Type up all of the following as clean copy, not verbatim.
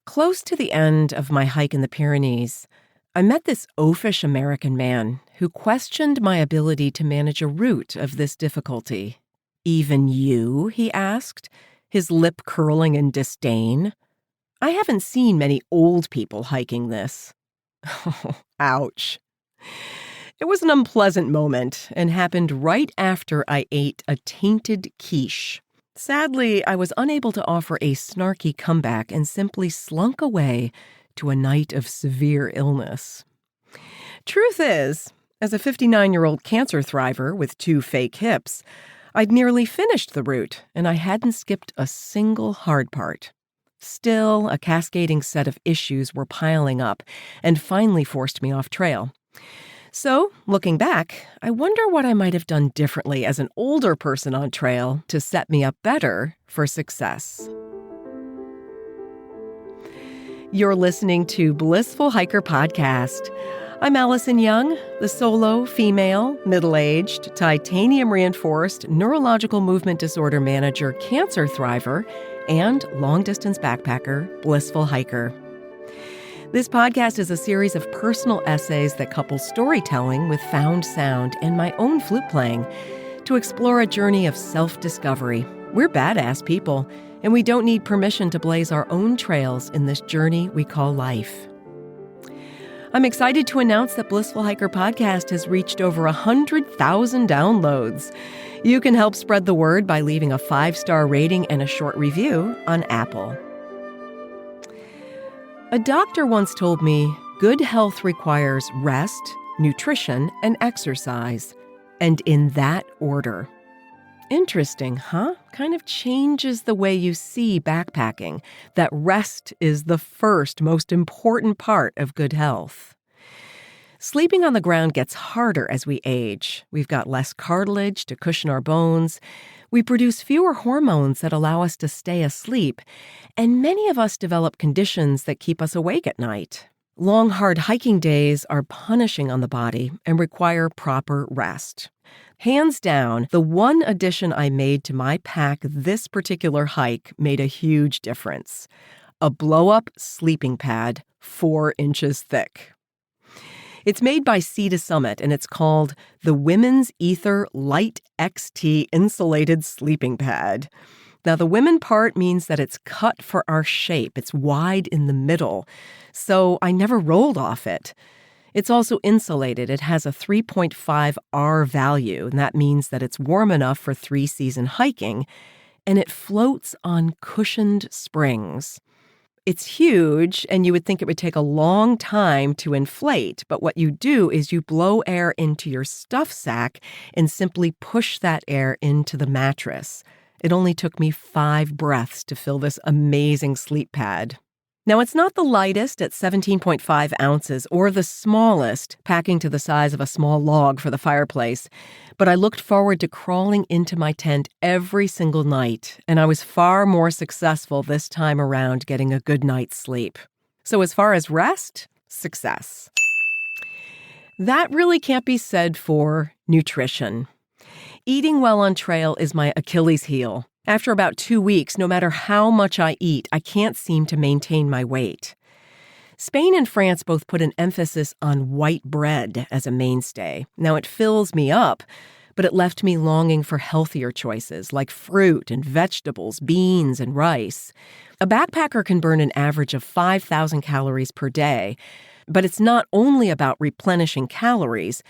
Close to the end of my hike in the Pyrenees, I met this oafish American man who questioned my ability to manage a route of this difficulty. "Even you?" he asked, his lip curling in disdain. "I haven't seen many old people hiking this." Ouch. It was an unpleasant moment and happened right after I ate a tainted quiche. Sadly, I was unable to offer a snarky comeback and simply slunk away to a night of severe illness. Truth is, as a 59-year-old cancer thriver with 2 fake hips, I'd nearly finished the route, and I hadn't skipped a single hard part. Still, a cascading set of issues were piling up and finally forced me off trail. So, looking back, I wonder what I might have done differently as an older person on trail to set me up better for success. You're listening to Blissful Hiker Podcast. I'm Allison Young, the solo, female, middle-aged, titanium-reinforced neurological movement disorder manager, cancer thriver, and long-distance backpacker, blissful hiker. This podcast is a series of personal essays that couple storytelling with found sound and my own flute playing to explore a journey of self-discovery. We're badass people, and we don't need permission to blaze our own trails in this journey we call life. I'm excited to announce that Blissful Hiker Podcast has reached over 100,000 downloads. You can help spread the word by leaving a 5-star rating and a short review on Apple. A doctor once told me, good health requires rest, nutrition, and exercise, and in that order. Interesting, huh? Kind of changes the way you see backpacking, that rest is the first, most important part of good health. Sleeping on the ground gets harder as we age. We've got less cartilage to cushion our bones. We produce fewer hormones that allow us to stay asleep, and many of us develop conditions that keep us awake at night. Long, hard hiking days are punishing on the body and require proper rest. Hands down, the one addition I made to my pack this particular hike made a huge difference. A blow-up sleeping pad 4 inches thick. It's made by Sea to Summit, and it's called the Women's Ether Light XT Insulated Sleeping Pad. Now, the women part means that it's cut for our shape. It's wide in the middle, so I never rolled off it. It's also insulated. It has a 3.5 R value, and that means that it's warm enough for 3-season hiking, and it floats on cushioned springs. It's huge, and you would think it would take a long time to inflate, but what you do is you blow air into your stuff sack and simply push that air into the mattress. It only took me 5 breaths to fill this amazing sleep pad. Now, it's not the lightest at 17.5 ounces or the smallest, packing to the size of a small log for the fireplace, but I looked forward to crawling into my tent every single night, and I was far more successful this time around getting a good night's sleep. So as far as rest, success. That really can't be said for nutrition. Eating well on trail is my Achilles heel. After about 2 weeks, no matter how much I eat, I can't seem to maintain my weight. Spain and France both put an emphasis on white bread as a mainstay. Now, it fills me up, but it left me longing for healthier choices like fruit and vegetables, beans and rice. A backpacker can burn an average of 5,000 calories per day, but it's not only about replenishing calories,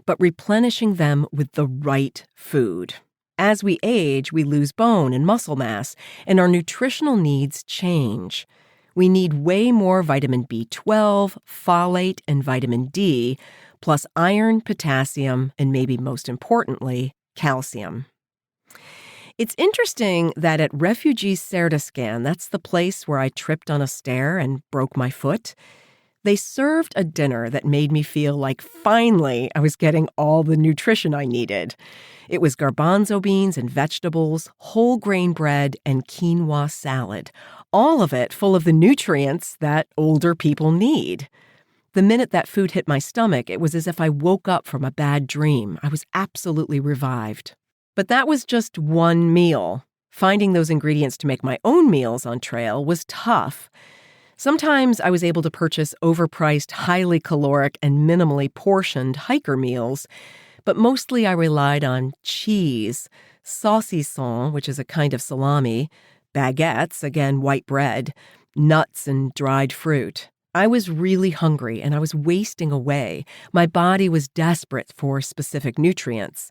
but replenishing them with the right food. As we age, we lose bone and muscle mass, and our nutritional needs change. We need way more vitamin B12, folate, and vitamin D, plus iron, potassium, and maybe most importantly, calcium. It's interesting that at Refugee Serdescan, that's the place where I tripped on a stair and broke my foot, they served a dinner that made me feel like finally I was getting all the nutrition I needed. It was garbanzo beans and vegetables, whole grain bread, and quinoa salad. All of it full of the nutrients that older people need. The minute that food hit my stomach, it was as if I woke up from a bad dream. I was absolutely revived. But that was just one meal. Finding those ingredients to make my own meals on trail was tough. Sometimes I was able to purchase overpriced, highly caloric, and minimally portioned hiker meals, but mostly I relied on cheese, saucisson, which is a kind of salami, baguettes, again, white bread, nuts, and dried fruit. I was really hungry and I was wasting away. My body was desperate for specific nutrients.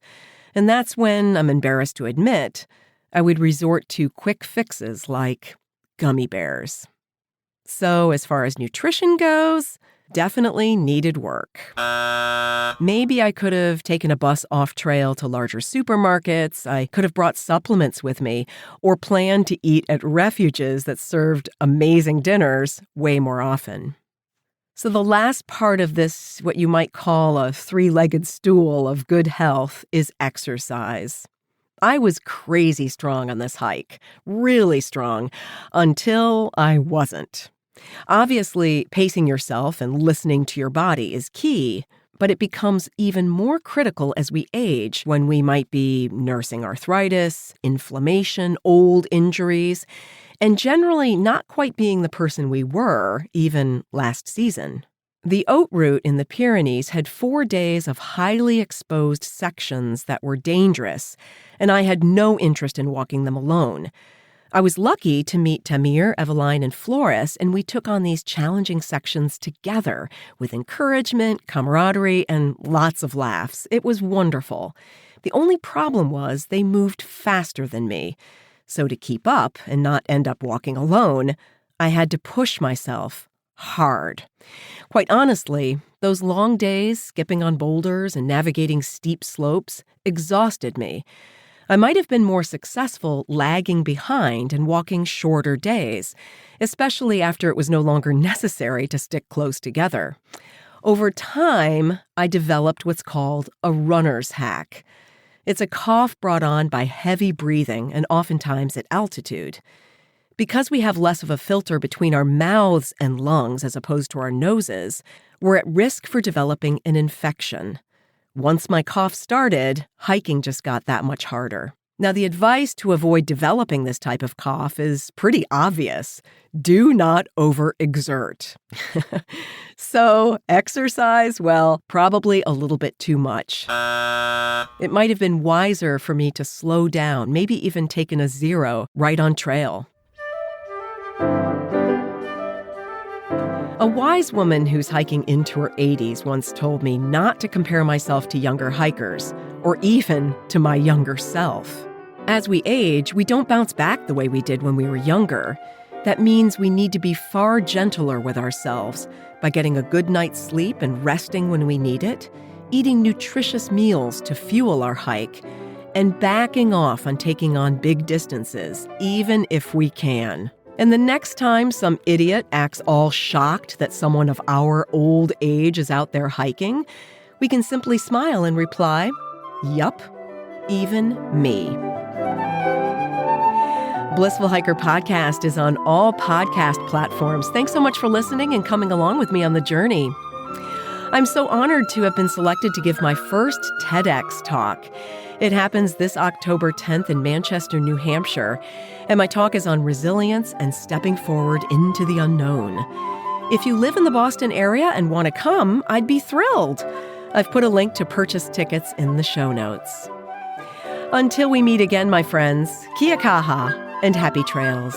And that's when, I'm embarrassed to admit, I would resort to quick fixes like gummy bears. So as far as nutrition goes, definitely needed work. Maybe I could have taken a bus off trail to larger supermarkets. I could have brought supplements with me or planned to eat at refuges that served amazing dinners way more often. So the last part of this, what you might call a three-legged stool of good health, is exercise. I was crazy strong on this hike, really strong, until I wasn't. Obviously, pacing yourself and listening to your body is key, but it becomes even more critical as we age when we might be nursing arthritis, inflammation, old injuries, and generally not quite being the person we were even last season. The oat route in the Pyrenees had 4 days of highly exposed sections that were dangerous, and I had no interest in walking them alone. I was lucky to meet Tamir, Eveline, and Flores, and we took on these challenging sections together with encouragement, camaraderie, and lots of laughs. It was wonderful. The only problem was they moved faster than me. So to keep up and not end up walking alone, I had to push myself hard. Quite honestly, those long days skipping on boulders and navigating steep slopes exhausted me. I might have been more successful lagging behind and walking shorter days, especially after it was no longer necessary to stick close together. Over time, I developed what's called a runner's hack. It's a cough brought on by heavy breathing and oftentimes at altitude. Because we have less of a filter between our mouths and lungs as opposed to our noses, we're at risk for developing an infection. Once my cough started, hiking just got that much harder. Now, the advice to avoid developing this type of cough is pretty obvious. Do not overexert. So, exercise, well, probably a little bit too much. It might have been wiser for me to slow down, maybe even taken a zero right on trail. A wise woman who's hiking into her 80s once told me not to compare myself to younger hikers, or even to my younger self. As we age, we don't bounce back the way we did when we were younger. That means we need to be far gentler with ourselves by getting a good night's sleep and resting when we need it, eating nutritious meals to fuel our hike, and backing off on taking on big distances, even if we can. And the next time some idiot acts all shocked that someone of our old age is out there hiking, we can simply smile and reply, "Yup, even me." Blissful Hiker Podcast is on all podcast platforms. Thanks so much for listening and coming along with me on the journey. I'm so honored to have been selected to give my first TEDx talk. It happens this October 10th in Manchester, New Hampshire, and my talk is on resilience and stepping forward into the unknown. If you live in the Boston area and want to come, I'd be thrilled. I've put a link to purchase tickets in the show notes. Until we meet again, my friends, kia kaha and happy trails.